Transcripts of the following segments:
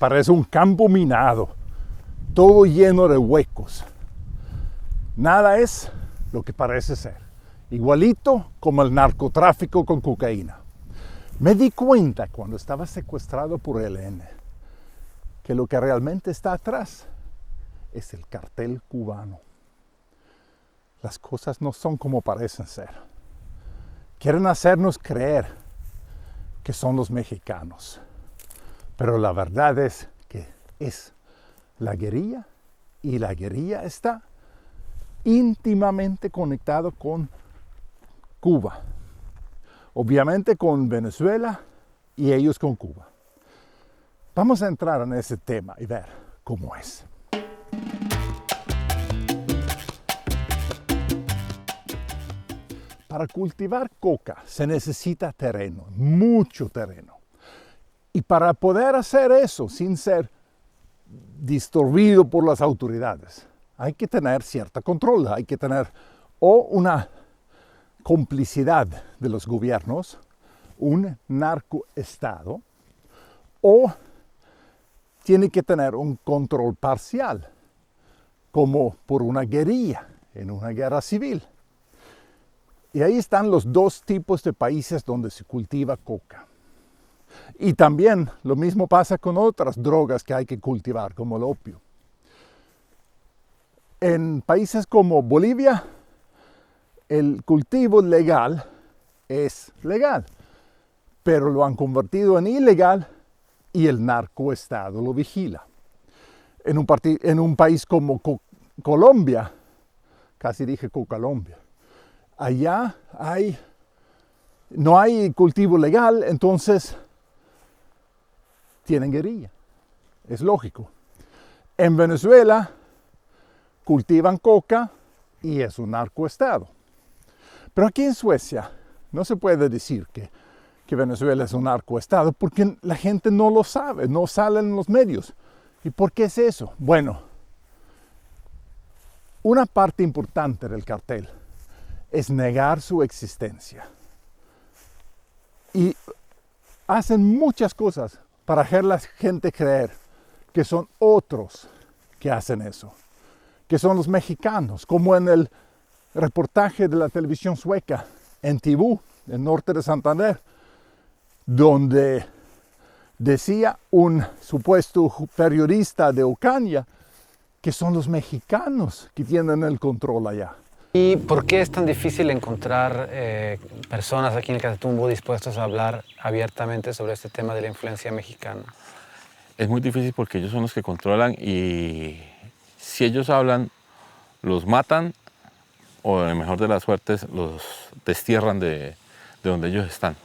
parece un campo minado, todo lleno de huecos. Nada es lo que parece ser, igualito como el narcotráfico con cocaína. Me di cuenta cuando estaba secuestrado por el ELN que lo que realmente está atrás es el cartel cubano. Las cosas no son como parecen ser. Quieren hacernos creer que son los mexicanos, pero la verdad es que es la guerrilla, y la guerrilla está íntimamente conectado con Cuba, obviamente con Venezuela y ellos con Cuba. Vamos a entrar en ese tema y ver cómo es. Para cultivar coca se necesita terreno, mucho terreno. Y para poder hacer eso sin ser disturbido por las autoridades, hay que tener cierto control, hay que tener o una complicidad de los gobiernos, un narcoestado, o tiene que tener un control parcial, como por una guerrilla en una guerra civil. Y ahí están los dos tipos de países donde se cultiva coca. Y también lo mismo pasa con otras drogas que hay que cultivar, como el opio. En países como Bolivia, el cultivo legal es legal, pero lo han convertido en ilegal y el narcoestado lo vigila. En un país como Colombia, casi dije Colombia, allá no hay cultivo legal, entonces tienen guerrilla. Es lógico. En Venezuela cultivan coca y es un narcoestado. Pero aquí en Suecia no se puede decir que Venezuela es un narcoestado porque la gente no lo sabe, no sale en los medios. ¿Y por qué es eso? Bueno, una parte importante del cartel es negar su existencia. Y hacen muchas cosas para hacer a la gente creer que son otros que hacen eso, que son los mexicanos, como en el reportaje de la televisión sueca en Tibú, en el norte de Santander, donde decía un supuesto periodista de Ocaña que son los mexicanos que tienen el control allá. ¿Y por qué es tan difícil encontrar personas aquí en el Catatumbo dispuestos a hablar abiertamente sobre este tema de la influencia mexicana? Es muy difícil porque ellos son los que controlan y si ellos hablan, los matan o en el mejor de las suertes los destierran de donde ellos están.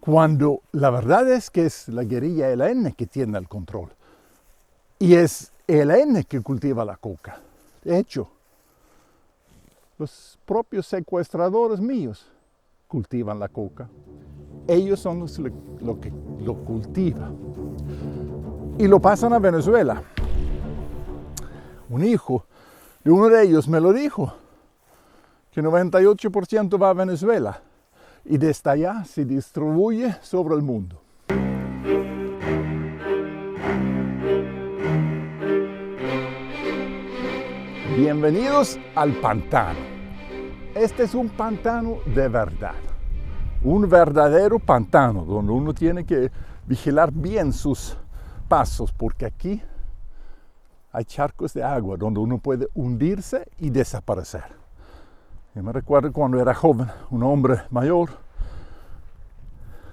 Cuando la verdad es que es la guerrilla ELN que tiene el control y es ELN que cultiva la coca. De hecho, los propios secuestradores míos cultivan la coca. Ellos son los que lo cultivan. Y lo pasan a Venezuela. Un hijo de uno de ellos me lo dijo, que 98% va a Venezuela y desde allá se distribuye sobre el mundo. Bienvenidos al pantano. Este es un pantano de verdad, un verdadero pantano donde uno tiene que vigilar bien sus pasos porque aquí hay charcos de agua donde uno puede hundirse y desaparecer. Yo me recuerdo cuando era joven, un hombre mayor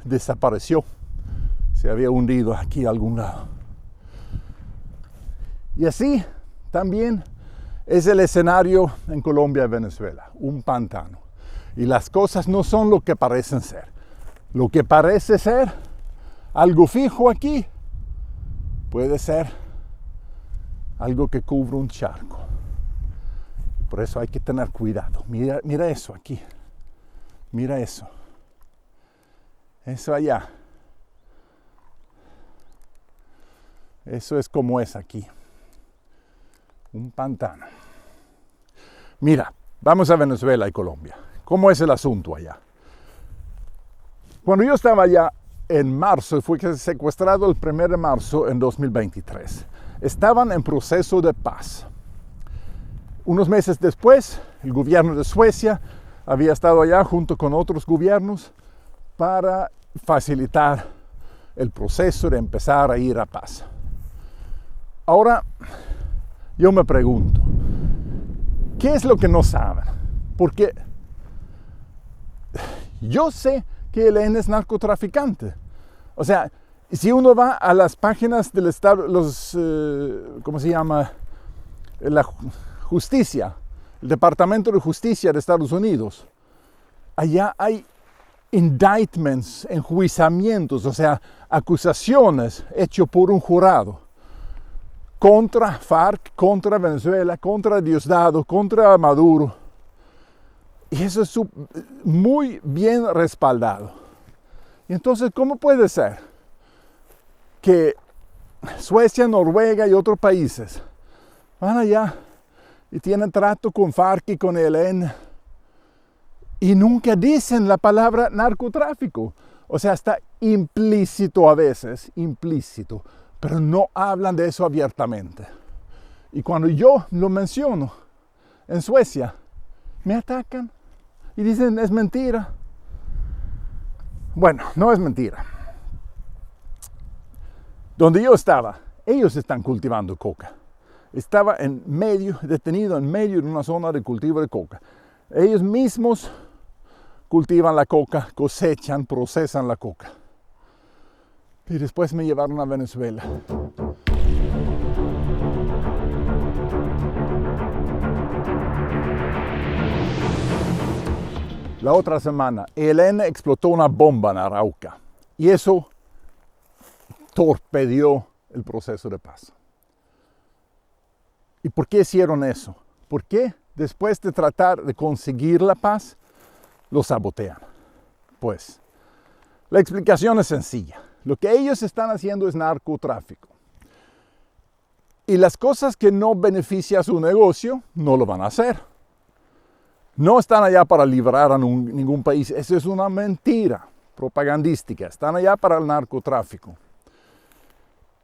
desapareció, se había hundido aquí a algún lado. Y así también es el escenario en Colombia y Venezuela, un pantano. Y las cosas no son lo que parecen ser. Lo que parece ser algo fijo aquí puede ser algo que cubre un charco. Por eso hay que tener cuidado. Mira eso aquí. Mira eso. Eso allá. Eso es como es aquí. Un pantano. Mira, vamos a Venezuela y Colombia. ¿Cómo es el asunto allá? Cuando yo estaba allá, en marzo, fue secuestrado el 1 de marzo en 2023. Estaban en proceso de paz. Unos meses después, el gobierno de Suecia había estado allá junto con otros gobiernos para facilitar el proceso de empezar a ir a paz. Ahora, yo me pregunto, ¿qué es lo que no saben? Porque yo sé que ELN es narcotraficante. O sea, si uno va a las páginas del Estado, ¿cómo se llama? La justicia, el Departamento de Justicia de Estados Unidos, allá hay indictments, enjuiciamientos, o sea, acusaciones hechas por un jurado contra FARC, contra Venezuela, contra Diosdado, contra Maduro. Y eso es muy bien respaldado. Y entonces, ¿cómo puede ser que Suecia, Noruega y otros países van allá y tienen trato con FARC y con ELN y nunca dicen la palabra narcotráfico? O sea, está implícito a veces, implícito, pero no hablan de eso abiertamente. Y cuando yo lo menciono en Suecia, me atacan y dicen, es mentira. Bueno, no es mentira. Donde yo estaba, ellos están cultivando coca. Estaba detenido en medio de una zona de cultivo de coca. Ellos mismos cultivan la coca, cosechan, procesan la coca. Y después me llevaron a Venezuela. La otra semana, ELN explotó una bomba en Arauca y eso torpedeó el proceso de paz. ¿Y por qué hicieron eso? ¿Por qué después de tratar de conseguir la paz, lo sabotean? Pues, la explicación es sencilla. Lo que ellos están haciendo es narcotráfico. Y las cosas que no benefician a su negocio, no lo van a hacer. No están allá para librar a ningún país. Eso es una mentira propagandística. Están allá para el narcotráfico.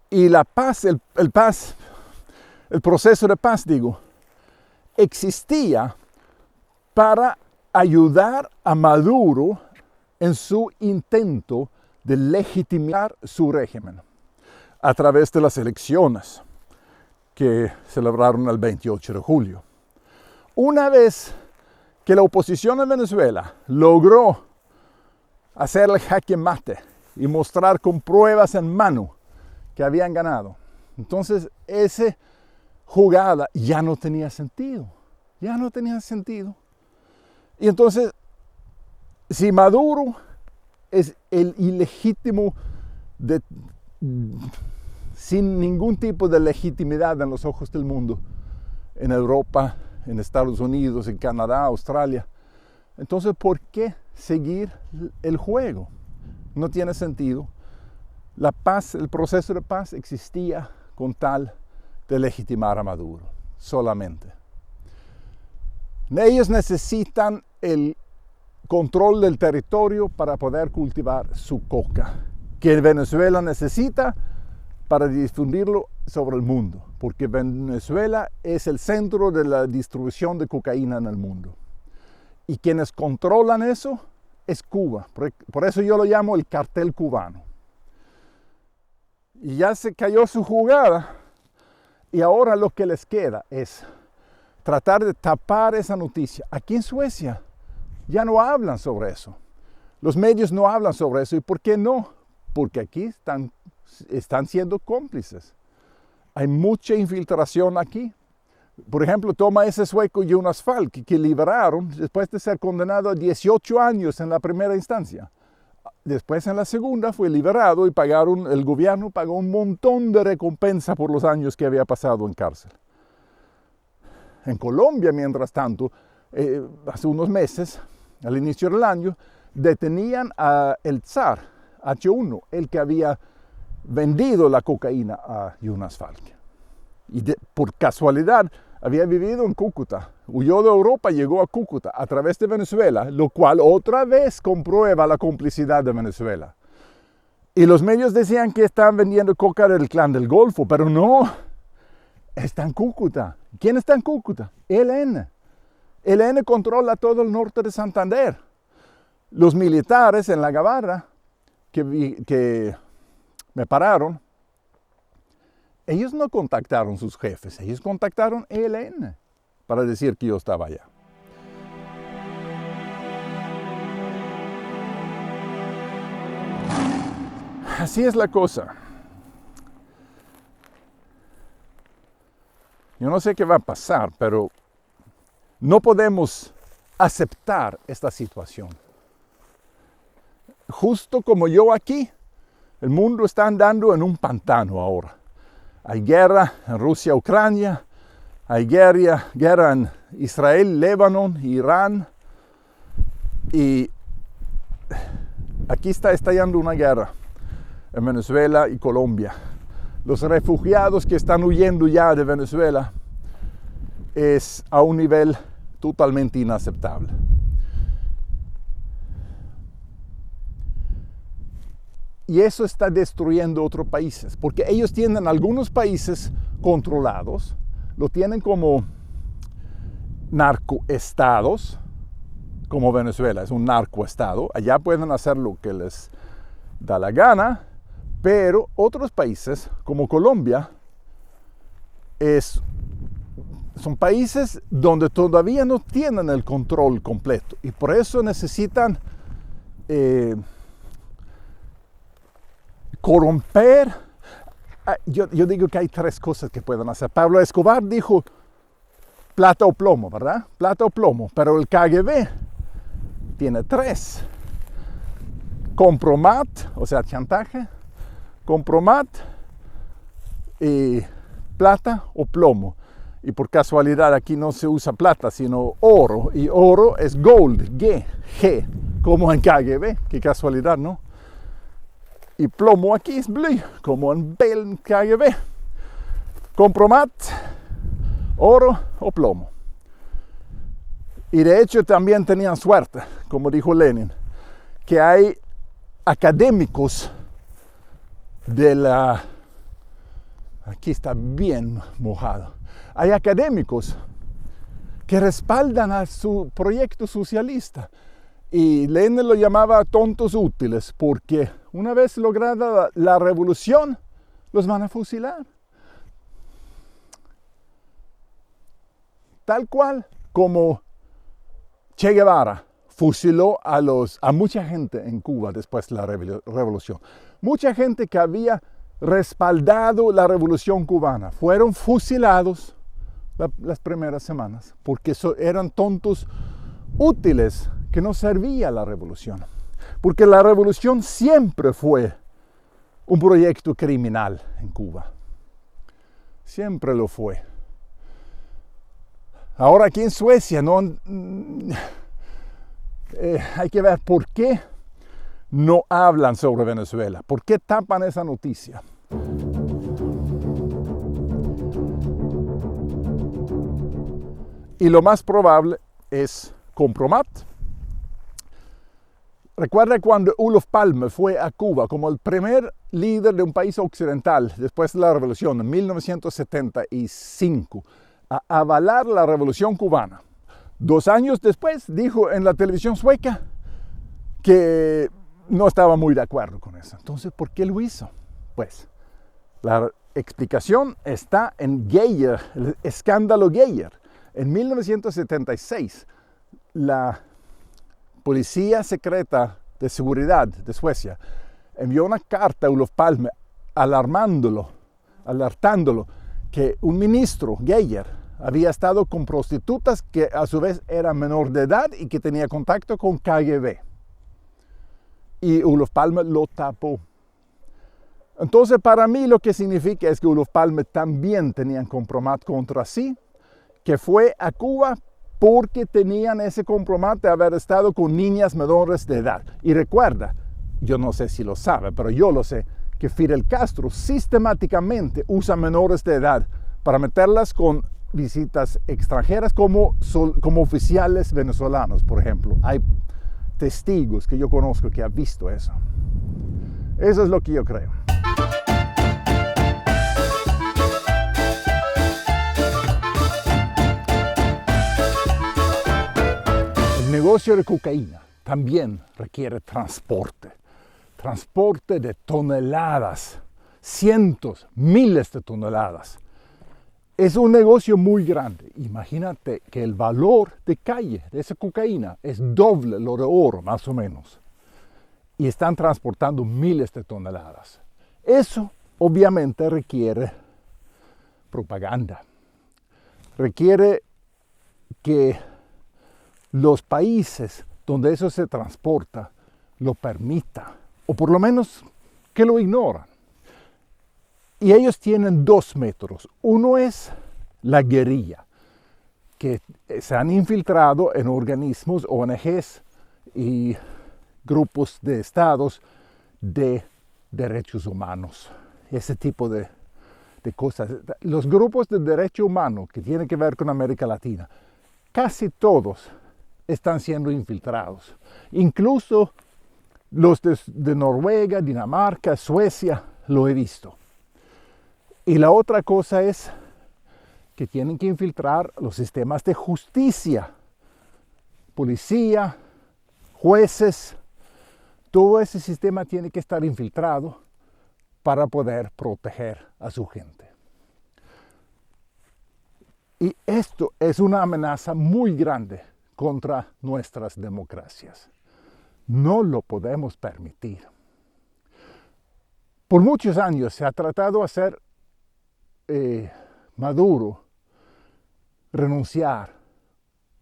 Y la paz, el proceso de paz, existía para ayudar a Maduro en su intento de legitimar su régimen a través de las elecciones que celebraron el 28 de julio. Una vez que la oposición en Venezuela logró hacer el jaque mate y mostrar con pruebas en mano que habían ganado, entonces esa jugada ya no tenía sentido. Ya no tenía sentido. Y entonces, si Maduro es el ilegítimo, sin ningún tipo de legitimidad en los ojos del mundo, en Europa, en Estados Unidos, en Canadá, Australia, entonces, ¿por qué seguir el juego? No tiene sentido. La paz, el proceso de paz existía con tal de legitimar a Maduro, solamente. Ellos necesitan el control del territorio para poder cultivar su coca, que Venezuela necesita para difundirlo sobre el mundo, porque Venezuela es el centro de la distribución de cocaína en el mundo. Y quienes controlan eso es Cuba, por eso yo lo llamo el cartel cubano. Y ya se cayó su jugada, y ahora lo que les queda es tratar de tapar esa noticia. Aquí en Suecia ya no hablan sobre eso. Los medios no hablan sobre eso. ¿Y por qué no? Porque aquí están siendo cómplices. Hay mucha infiltración aquí. Por ejemplo, toma ese sueco Jonas Falk, que liberaron después de ser condenado a 18 años en la primera instancia. Después en la segunda fue liberado y el gobierno pagó un montón de recompensa por los años que había pasado en cárcel. En Colombia, mientras tanto, hace unos meses, al inicio del año, detenían al zar H1, el que había vendido la cocaína a Jonas Falk. Y por casualidad había vivido en Cúcuta, huyó de Europa, llegó a Cúcuta a través de Venezuela, lo cual otra vez comprueba la complicidad de Venezuela. Y los medios decían que estaban vendiendo coca del Clan del Golfo, pero no, está en Cúcuta. ¿Quién está en Cúcuta? ELN. ELN controla todo el norte de Santander. Los militares en la Gabarra que me pararon, ellos no contactaron sus jefes, ellos contactaron ELN para decir que yo estaba allá. Así es la cosa. Yo no sé qué va a pasar, pero no podemos aceptar esta situación. Justo como yo aquí, el mundo está andando en un pantano ahora. Hay guerra en Rusia, Ucrania, hay guerra en Israel, Líbano, Irán, y aquí está estallando una guerra en Venezuela y Colombia. Los refugiados que están huyendo ya de Venezuela es a un nivel totalmente inaceptable. Y eso está destruyendo otros países, porque ellos tienen algunos países controlados, lo tienen como narcoestados, como Venezuela es un narcoestado. Allá pueden hacer lo que les da la gana, pero otros países, como Colombia, son países donde todavía no tienen el control completo y por eso necesitan corromper. Yo digo que hay tres cosas que pueden hacer. Pablo Escobar dijo plata o plomo, ¿verdad? Plata o plomo, pero el KGB tiene tres. Compromat, o sea, chantaje, compromat y plata o plomo. Y por casualidad aquí no se usa plata, sino oro. Y oro es gold, G, como en KGB. Qué casualidad, ¿no? Y plomo aquí es blue, como en KGB. Compromat, oro o plomo. Y de hecho también tenían suerte, como dijo Lenin, que hay académicos de la... Aquí está bien mojado. Hay académicos que respaldan a su proyecto socialista. Y Lenin lo llamaba tontos útiles, porque una vez lograda la revolución, los van a fusilar. Tal cual como Che Guevara fusiló a mucha gente en Cuba después de la revolución. Mucha gente que había respaldado la revolución cubana fueron fusilados las primeras semanas porque eran tontos útiles que no servía la revolución. Porque la revolución siempre fue un proyecto criminal en Cuba. Siempre lo fue. Ahora aquí en Suecia hay que ver por qué no hablan sobre Venezuela. ¿Por qué tapan esa noticia? Y lo más probable es Compromat. Recuerda cuando Olof Palme fue a Cuba como el primer líder de un país occidental después de la revolución en 1975 a avalar la revolución cubana. 2 años después dijo en la televisión sueca que no estaba muy de acuerdo con eso. Entonces, ¿por qué lo hizo? Pues la explicación está en Geijer, el escándalo Geijer. En 1976, la Policía Secreta de Seguridad de Suecia envió una carta a Olof Palme alertándolo que un ministro, Geijer, había estado con prostitutas que a su vez era menor de edad y que tenía contacto con KGB. Y Olof Palme lo tapó. Entonces, para mí lo que significa es que Olof Palme también tenía compromat contra sí, que fue a Cuba porque tenían ese compromat de haber estado con niñas menores de edad. Y recuerda, yo no sé si lo sabe, pero yo lo sé, que Fidel Castro sistemáticamente usa menores de edad para meterlas con visitas extranjeras como oficiales venezolanos, por ejemplo. Hay testigos que yo conozco que han visto eso. Eso es lo que yo creo. El negocio de cocaína también requiere transporte de toneladas, cientos, miles de toneladas. Es un negocio muy grande. Imagínate que el valor de calle de esa cocaína es doble lo de oro, más o menos. Y están transportando miles de toneladas. Eso obviamente requiere propaganda. Requiere que los países donde eso se transporta lo permitan, o por lo menos que lo ignoran. Y ellos tienen dos métodos. Uno es la guerrilla, que se han infiltrado en organismos, ONGs y grupos de estados de derechos humanos. Ese tipo de cosas. Los grupos de derecho humano que tienen que ver con América Latina, casi todos están siendo infiltrados. Incluso los de Noruega, Dinamarca, Suecia, lo he visto. Y la otra cosa es que tienen que infiltrar los sistemas de justicia, policía, jueces. Todo ese sistema tiene que estar infiltrado para poder proteger a su gente. Y esto es una amenaza muy grande contra nuestras democracias. No lo podemos permitir. Por muchos años se ha tratado de hacer Maduro renunciar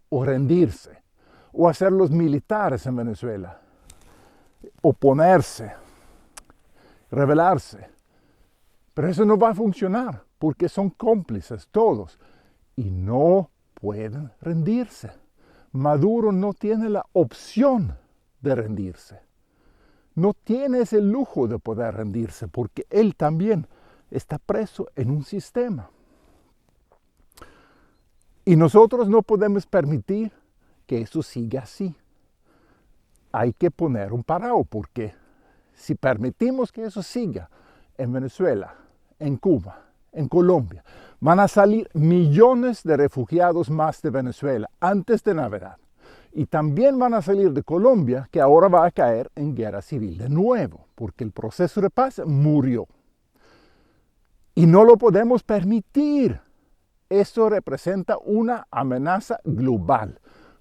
o rendirse, o hacer los militares en Venezuela oponerse, rebelarse. Pero eso no va a funcionar porque son cómplices todos y no pueden rendirse. Maduro no tiene la opción de rendirse. No tiene ese lujo de poder rendirse porque él también está preso en un sistema. Y nosotros no podemos permitir que eso siga así. Hay que poner un parado porque si permitimos que eso siga en Venezuela, en Cuba, en Colombia, van a salir millones de refugiados más de Venezuela antes de Navidad. Y también van a salir de Colombia, que ahora va a caer en guerra civil de nuevo, porque el proceso de paz murió. Y no lo podemos permitir. Eso representa una amenaza global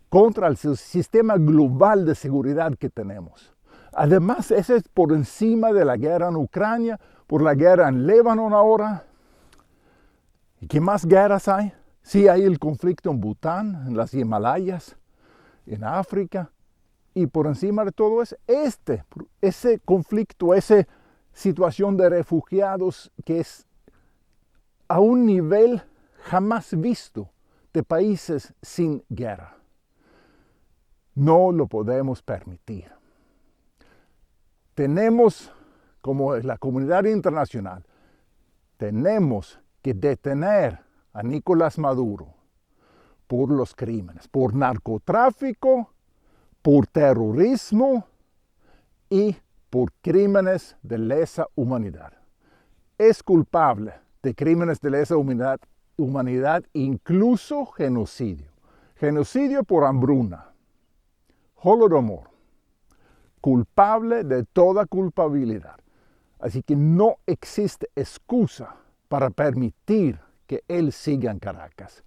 contra el sistema global de seguridad que tenemos. Además, eso es por encima de la guerra en Ucrania, por la guerra en Líbano ahora. ¿Y qué más guerras hay? Sí, hay el conflicto en Bután, en las Himalayas, en África. Y por encima de todo es ese conflicto, esa situación de refugiados que es a un nivel jamás visto de países sin guerra. No lo podemos permitir. Tenemos, como la comunidad internacional, tenemos que detener a Nicolás Maduro por los crímenes, por narcotráfico, por terrorismo y por crímenes de lesa humanidad. Es culpable de crímenes de lesa humanidad, incluso genocidio. Genocidio por hambruna. Holodomor. Culpable de toda culpabilidad. Así que no existe excusa para permitir que él siga en Caracas.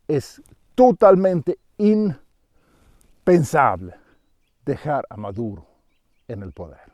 Es totalmente impensable dejar a Maduro en el poder.